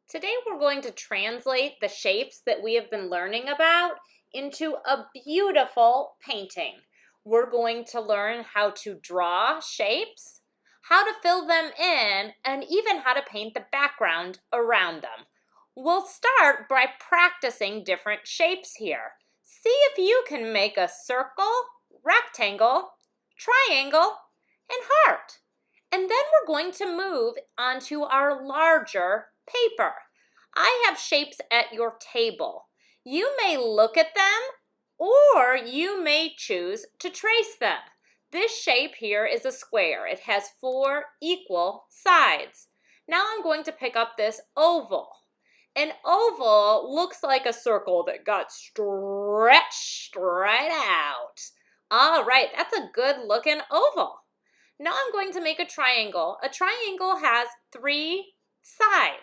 Today we're going to translate the shapes that we have been learning about into a beautiful painting. We're going to learn how to draw shapes, how to fill them in, and even how to paint the background around them. We'll start by practicing different shapes here. See if you can make a circle, rectangle, triangle, and heart. And then we're going to move onto our larger paper. I have shapes at your table. You may look at them or you may choose to trace them. This shape here is a square. It has 4 equal sides. Now I'm going to pick up this oval. An oval looks like a circle that got stretched right out. All right, that's a good looking oval. Now I'm going to make a triangle. A triangle has 3 sides.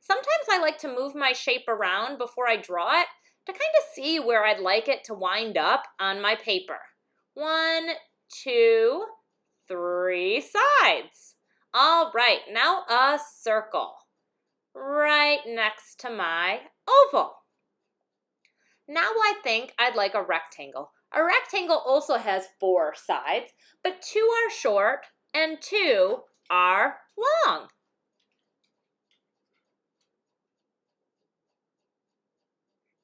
Sometimes I like to move my shape around before I draw it to kind of see where I'd like it to wind up on my paper. 1, 2, 3 sides. All right, now a circle right next to my oval. Now I think I'd like a rectangle. A rectangle also has 4 sides, but 2 are short and 2 are long.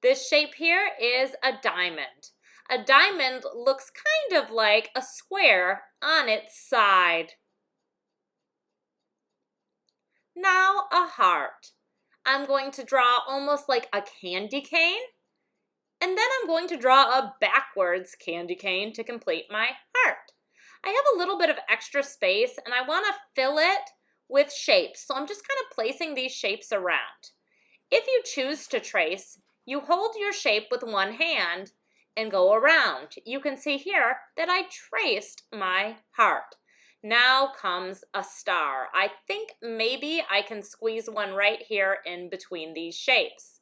This shape here is a diamond. A diamond looks kind of like a square on its side. Now a heart. I'm going to draw almost like a candy cane. And then I'm going to draw a backwards candy cane to complete my heart. I have a little bit of extra space and I want to fill it with shapes. So I'm just kind of placing these shapes around. If you choose to trace, you hold your shape with one hand and go around. You can see here that I traced my heart. Now comes a star. I think maybe I can squeeze one right here in between these shapes.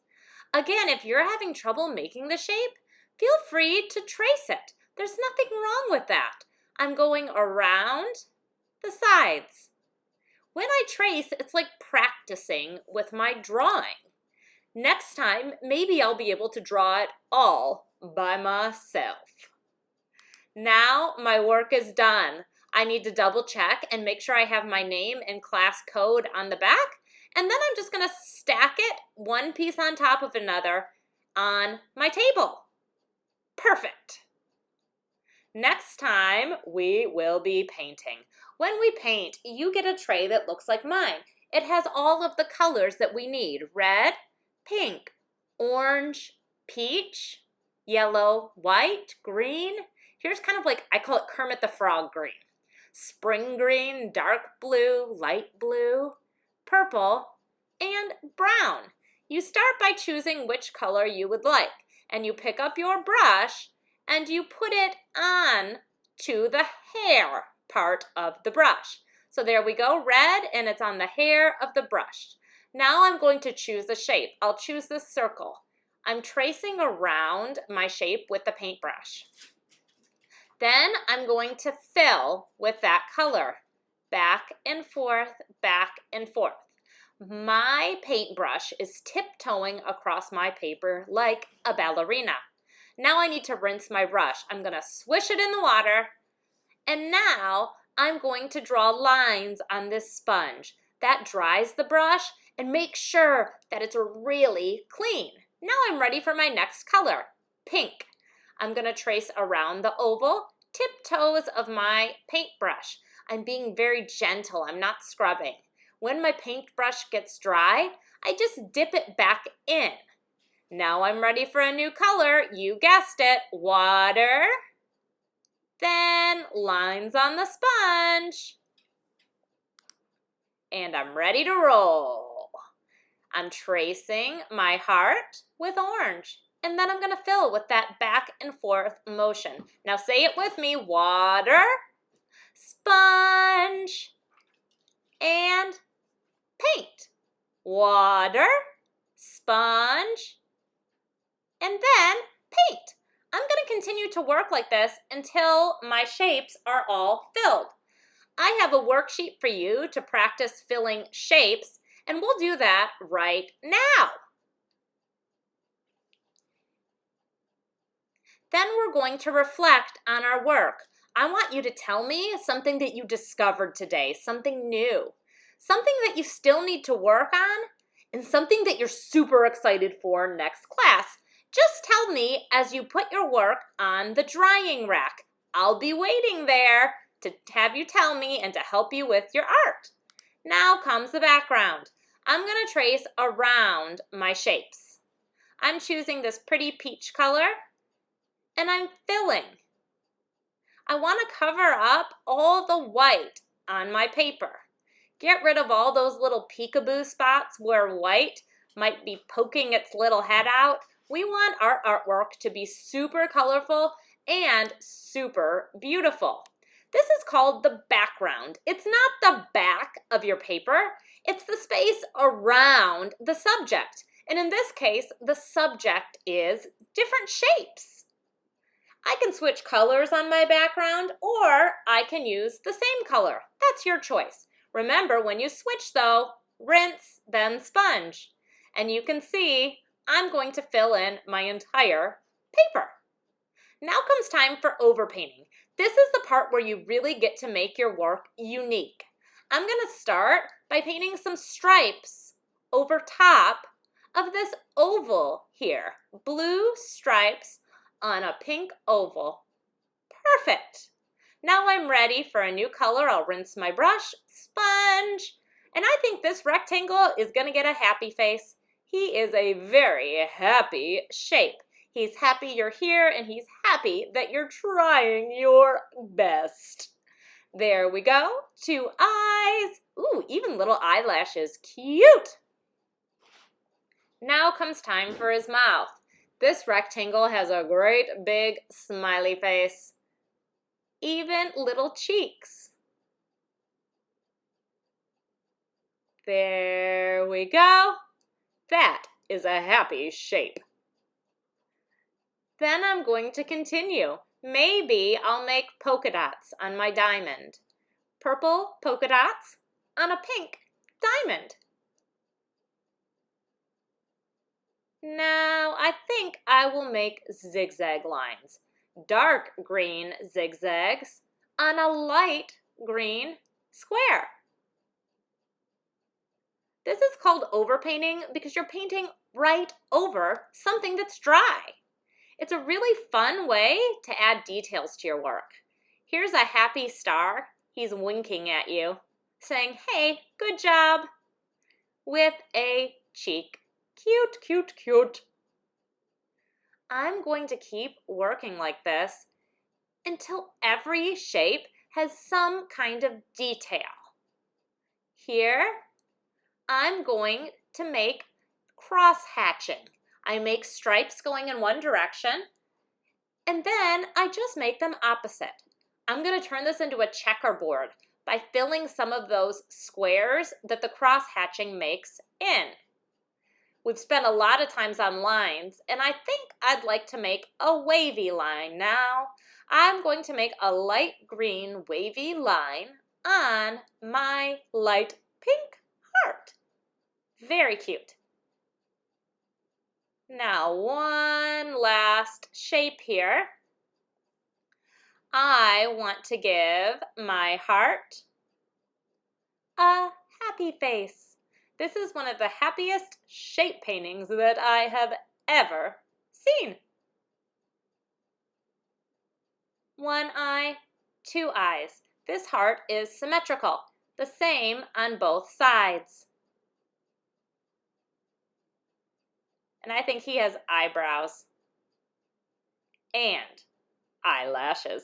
Again, if you're having trouble making the shape, feel free to trace it. There's nothing wrong with that. I'm going around the sides. When I trace, it's like practicing with my drawing. Next time, maybe I'll be able to draw it all by myself. Now my work is done. I need to double check and make sure I have my name and class code on the back. And then I'm just going to stack it one piece on top of another on my table. Perfect. Next time, we will be painting. When we paint, you get a tray that looks like mine. It has all of the colors that we need. Red, pink, orange, peach, yellow, white, green. Here's kind of like, I call it Kermit the Frog green. Spring green, dark blue, light blue, purple, and brown. You start by choosing which color you would like, and you pick up your brush and you put it on to the hair part of the brush. So there we go, red, and it's on the hair of the brush. Now I'm going to choose a shape. I'll choose this circle. I'm tracing around my shape with the paintbrush. Then I'm going to fill with that color, back and forth, back and forth. My paintbrush is tiptoeing across my paper like a ballerina. Now I need to rinse my brush. I'm going to swish it in the water, and now I'm going to draw lines on this sponge. That dries the brush and makes sure that it's really clean. Now I'm ready for my next color, pink. I'm going to trace around the oval, tiptoes of my paintbrush. I'm being very gentle. I'm not scrubbing. When my paintbrush gets dry, I just dip it back in. Now I'm ready for a new color. You guessed it, water. Then lines on the sponge. And I'm ready to roll. I'm tracing my heart with orange. And then I'm going to fill with that back and forth motion. Now say it with me, water, sponge, and paint. Water, sponge, and then paint. I'm going to continue to work like this until my shapes are all filled. I have a worksheet for you to practice filling shapes, And we'll do that right now. Then we're going to reflect on our work. I want you to tell me something that you discovered today, something new, something that you still need to work on, and something that you're super excited for next class. Just tell me as you put your work on the drying rack. I'll be waiting there to have you tell me and to help you with your art. Now comes the background. I'm going to trace around my shapes. I'm choosing this pretty peach color, and I'm filling. I want to cover up all the white on my paper. Get rid of all those little peekaboo spots where white might be poking its little head out. We want our artwork to be super colorful and super beautiful. This is called the background. It's not the back of your paper. It's the space around the subject. And in this case, the subject is different shapes. I can switch colors on my background, or I can use the same color. That's your choice. Remember, when you switch though, rinse, then sponge. And you can see I'm going to fill in my entire paper. Now comes time for overpainting. This is the part where you really get to make your work unique. I'm going to start by painting some stripes over top of this oval here. Blue stripes on a pink oval. Perfect. Now I'm ready for a new color. I'll rinse my brush, sponge, and I think this rectangle is going to get a happy face. He is a very happy shape. He's happy you're here, and he's happy that you're trying your best. There we go. 2 eyes. Ooh, even little eyelashes. Cute. Now comes time for his mouth. This rectangle has a great big smiley face. Even little cheeks. There we go. That is a happy shape. Then I'm going to continue. Maybe I'll make polka dots on my diamond. Purple polka dots on a pink diamond. Now I think I will make zigzag lines. Dark green zigzags on a light green square. This is called overpainting because you're painting right over something that's dry. It's a really fun way to add details to your work. Here's a happy star. He's winking at you, saying, "Hey, good job," with a cheek. Cute, cute, cute. I'm going to keep working like this until every shape has some kind of detail. Here, I'm going to make cross hatching. I make stripes going in one direction, and then I just make them opposite. I'm going to turn this into a checkerboard by filling some of those squares that the cross hatching makes in. We've spent a lot of times on lines, and I think I'd like to make a wavy line now. I'm going to make a light green wavy line on my light pink heart. Very cute. Now, one last shape here. I want to give my heart a happy face. This is one of the happiest shape paintings that I have ever seen. 1 eye, 2 eyes. This heart is symmetrical, the same on both sides. And I think he has eyebrows and eyelashes.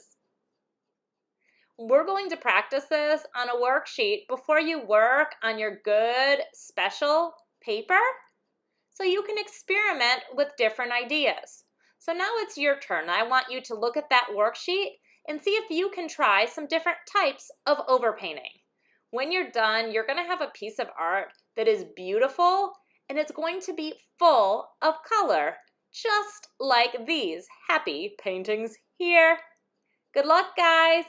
We're going to practice this on a worksheet before you work on your good special paper so you can experiment with different ideas. So now it's your turn. I want you to look at that worksheet and see if you can try some different types of overpainting. When you're done, you're going to have a piece of art that is beautiful and it's going to be full of color, just like these happy paintings here. Good luck, guys!